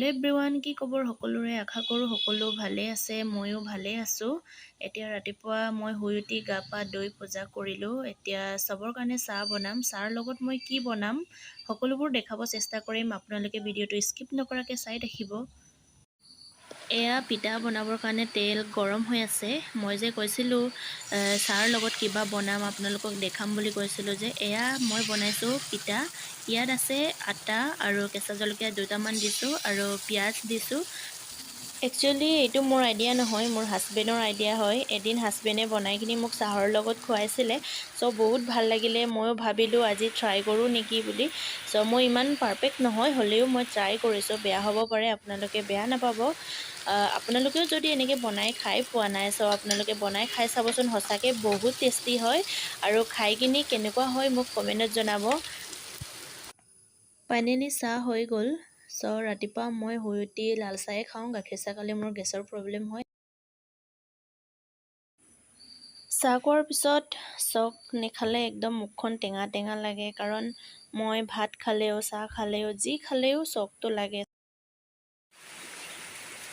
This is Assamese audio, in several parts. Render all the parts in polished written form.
হেল্ল' এভৰিৱান, কি খবৰ সকলোৰে? আশা কৰোঁ সকলো ভালে আছে। ময়ো ভালে আছোঁ। এতিয়া ৰাতিপুৱা মই শুই উঠি গা পা ধুই পূজা কৰিলোঁ। এতিয়া চবৰ কাৰণে চাহ বনাম। চাহৰ লগত মই কি বনাম সকলোবোৰ দেখাব চেষ্টা কৰিম। আপোনালোকে ভিডিঅ'টো স্কিপ নকৰাকৈ চাই থাকিব। এয়া পিঠা বনাবৰ কাৰণে তেল গৰম হৈ আছে। মই যে কৈছিলোঁ চাহৰ লগত কিবা বনাম আপোনালোকক দেখাম বুলি কৈছিলোঁ যে, এয়া মই বনাইছোঁ পিঠা। ইয়াত আছে আটা আৰু কেঁচা জলকীয়া দুটামান দিছোঁ আৰু পিঁয়াজ দিছোঁ। একচুৱেলি এইটো মোৰ আইডিয়া নহয়, মোৰ হাজবেণ্ডৰ আইডিয়া হয়। এদিন হাজবেণ্ডে বনাই কিনি মোক চাহৰ লগত খুৱাইছিলে। চ' বহুত ভাল লাগিলে। ময়ো ভাবিলোঁ আজি ট্ৰাই কৰোঁ নেকি বুলি। চ' মই ইমান পাৰফেক্ট নহয়, হ'লেও মই ট্ৰাই কৰিছোঁ। বেয়া হ'ব পাৰে, আপোনালোকে বেয়া নাপাব। আপোনালোকেও যদি এনেকৈ বনাই খাই পোৱা নাই, চ' আপোনালোকে বনাই খাই চাবচোন। সঁচাকৈ বহুত টেষ্টি হয় আৰু খাই কিনি কেনেকুৱা হয় মোক কমেণ্টত জনাব। ফাইনেলি চাহ হৈ গ'ল। চ' ৰাতিপুৱা মই শুই উঠি লাল চাহে খাওঁ। গাখীৰ চাহ খালে মোৰ গেছৰ প্ৰব্লেম হয়। চাহ খোৱাৰ পিছত চক নেখালে একদম মুখখন টেঙা টেঙা লাগে, কাৰণ মই ভাত খালেও চাহ খালেও যি খালেও চকটো লাগে।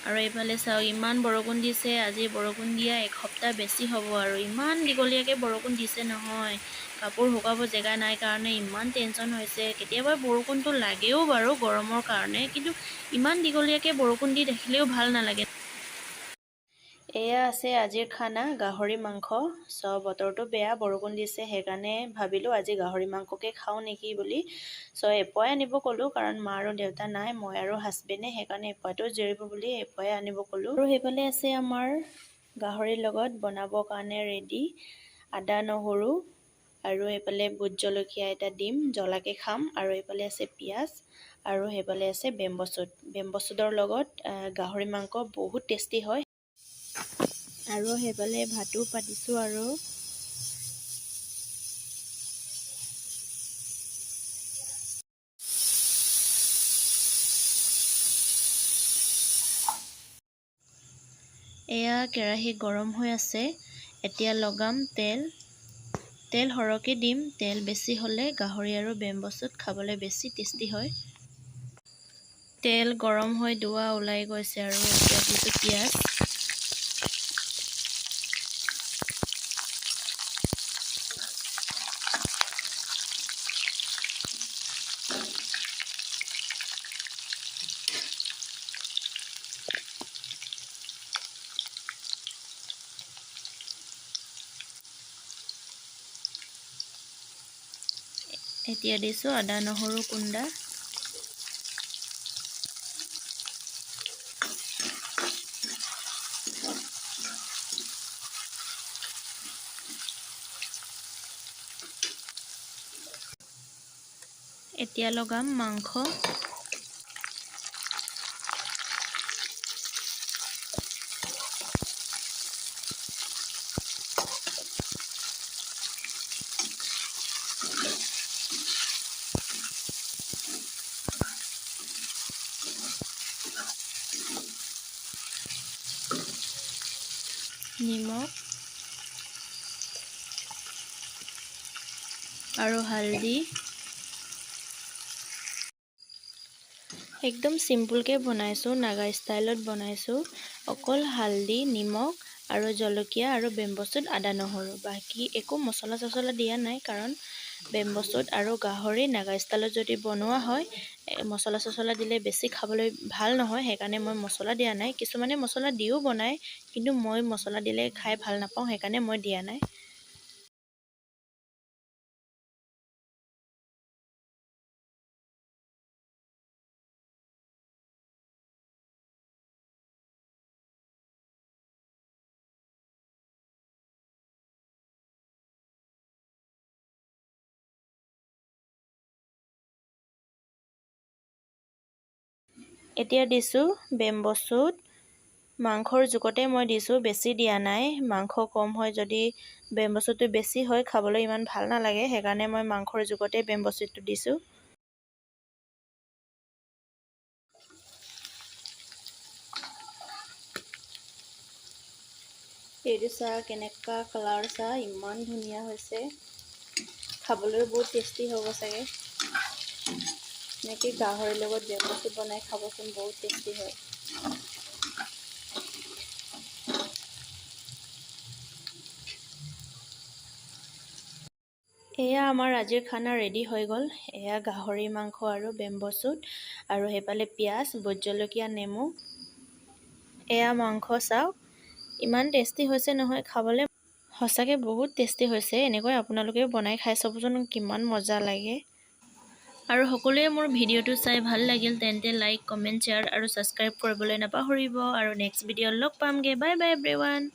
আৰু এইফালে চাওক, ইমান বৰষুণ দিছে। আজি বৰষুণ দিয়া এসপ্তাহ বেছি হ'ব আৰু ইমান দীঘলীয়াকৈ বৰষুণ দিছে নহয়। কাপোৰ শুকাব জেগা নাই কাৰণে ইমান টেনশ্যন হৈছে। কেতিয়াবা বৰষুণটো লাগেও বাৰু গৰমৰ কাৰণে, কিন্তু ইমান দীঘলীয়াকৈ বৰষুণ দি থাকিলেও ভাল নালাগে। এয়া আছে আজিৰ খানা, গাহৰি মাংস। চ' বতৰটো বেয়া, বৰষুণ দিছে, সেইকাৰণে ভাবিলোঁ আজি গাহৰি মাংসকে খাওঁ নেকি বুলি। চ' এপুৱাই আনিব ক'লোঁ, কাৰণ মা আৰু দেউতা নাই, মই আৰু হাজবেণ্ডে, সেইকাৰণে এপুৱাটো জৰিব বুলি এপুৱাই আনিব ক'লোঁ। আৰু সেইফালে আছে আমাৰ গাহৰিৰ লগত বনাবৰ কাৰণে ৰেডি আদা নহৰু, আৰু এইফালে ভোট জলকীয়া এটা দিম, জ্বলাকৈ খাম। আৰু এইফালে আছে পিঁয়াজ, আৰু সেইফালে আছে বেম্ব' চুট। বেম্ব' চুটৰ লগত গাহৰি মাংস বহুত টেষ্টি হয়। আৰু সেইফালে ভাতো পাতিছোঁ। আৰু এয়া কেৰাহী গৰম হৈ আছে। এতিয়া লগাম তেল। তেল সৰহকৈ দিম। তেল বেছি হ'লে গাহৰি আৰু বেম্ব' চুট খাবলৈ বেছি টেষ্টি হয়। তেল গৰম হৈ ধোঁৱা ওলাই গৈছে আৰু এতিয়া দিছোঁ পিঁয়াজ। এতিয়া দিছোঁ আদা নহৰু খুন্দা। এতিয়া লগাম মাংস। নিমখ আৰু হালধি। একদম চিম্পুলকৈ বনাইছোঁ, নাগা ষ্টাইলত বনাইছোঁ। অকল হালধি, নিমখ আৰু জলকীয়া আৰু বেম্ব' চুট, আদা নহৰু, বাকী একো মছলা চছলা দিয়া নাই। কাৰণ বেম্ব' চুট আৰু গাহৰি নাগা ষ্টাইলত যদি বনোৱা হয়, মছলা চছলা দিলে বেছি খাবলৈ ভাল নহয়, সেইকাৰণে মই মছলা দিয়া নাই। কিছুমানে মছলা দিও বনায়, কিন্তু মই মছলা দিলে খাই ভাল নাপাওঁ, সেইকাৰণে মই দিয়া নাই। এতিয়া দিছোঁ বেম্ব' চুট। মাংসৰ জোখতে মই দিছোঁ, বেছি দিয়া নাই। মাংস কম হয় যদি বেম্ব' চুটটো বেছি হয়, খাবলৈ ইমান ভাল নালাগে, সেইকাৰণে মই মাংসৰ জোখতে বেম্ব' চুটটো দিছোঁ। এইটো চাহ কেনেকুৱা কালাৰ, চাহ ইমান ধুনীয়া হৈছে। খাবলৈ বহুত টেষ্টি হ'ব চাগে। এনেকৈ গাহৰিৰ লগত বেম্বো চুট বনাই খাবচোন, বহুত টেষ্টি হয়। এয়া আমাৰ আজিৰ খানা ৰেডি হৈ গ'ল। এয়া গাহৰি মাংস আৰু বেম্বো চুট, আৰু সেইফালে পিঁয়াজ, ভোট জলকীয়া, নেমু। এয়া মাংস চাওক, ইমান টেষ্টি হৈছে নহয় খাবলৈ, সঁচাকৈ বহুত টেষ্টি হৈছে। এনেকৈ আপোনালোকেও বনাই খাই চাবচোন, কিমান মজা লাগে। আৰু সকলোৱে মোৰ ভিডিঅ'টো চাই ভাল লাগিল তেন্তে লাইক, কমেণ্ট, শ্বেয়াৰ আৰু ছাবস্ক্ৰাইব কৰিবলৈ নাপাহৰিব। আৰু নেক্সট ভিডিঅ'ত লগ পামগৈ। Bye bye everyone.